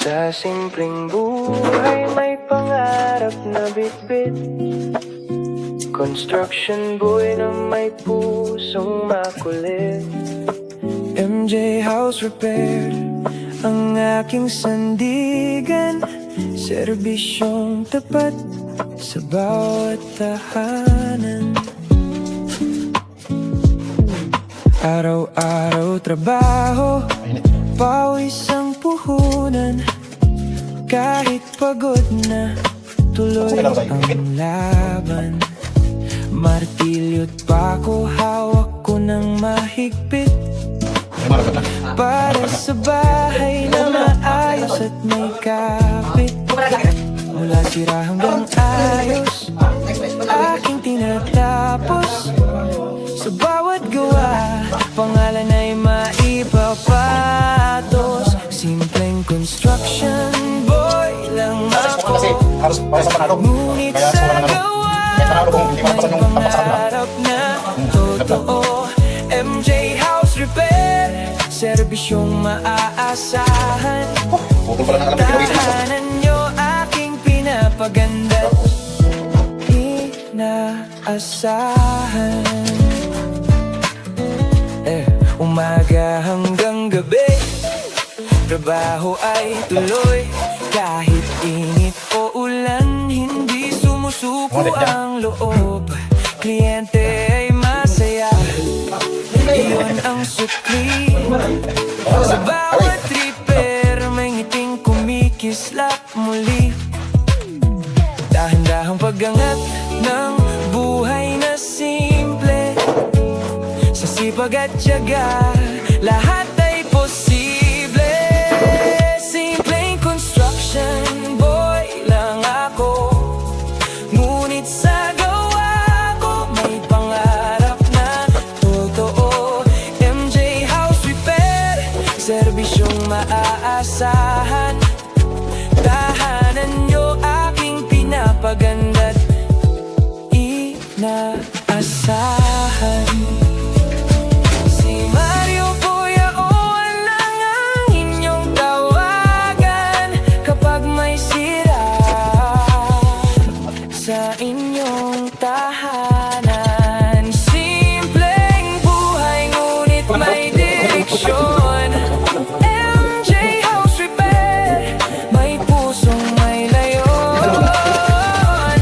Sa simpleng buhay may pangarap na bitbit. Construction boy na may pusong makulit. MJ House Repair ang aking sandigan. Serbisyong tapat sa bawat tahanan. Araw-araw trabaho, pawis ang puhunan. Kahit pagod na, tuloy ang laban. Martilyo't pako, hawak ko ng mahigpit. Para sa bahay na maayos at may kapit. Mula sira hanggang ayos, aking tinatapos. Sa bawat gawa, pangalan ay maipapatos. Simpleng construction boy lang ako, ngunit sa gawa may pangarap na totoo. MJ House Repair, serbisyong maaasahan. Tahanan nyo aking pinapaganda, inaasahan. Umaga hanggang gabi, trabaho ay tuloy. Kahit init o ulan, hindi sumusuko ang loob. Kliyente ay masaya, iyon ang sukli. Sa bawat repair, may ngiting kumikislap muli. Dahan-dahang pag-angat ng buhay na simple. Sa sipag at tiyaga, lahat ay posible. Simpleng construction boy lang ako, ngunit sa gawa ko may pangarap na totoo. MJ House Repair, serbisyong maaasahan. Tahanan nyo aking pinapaganda't inaasahan. Sa inyong tahanan, simpleng buhay ngunit may direksyon. MJ House Repair, may pusong may layon.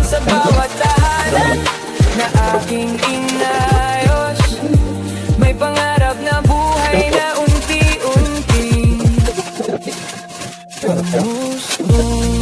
Sa bawat tahanan na aking inayos, may pangarap na buhay na unti-unti pamusbong.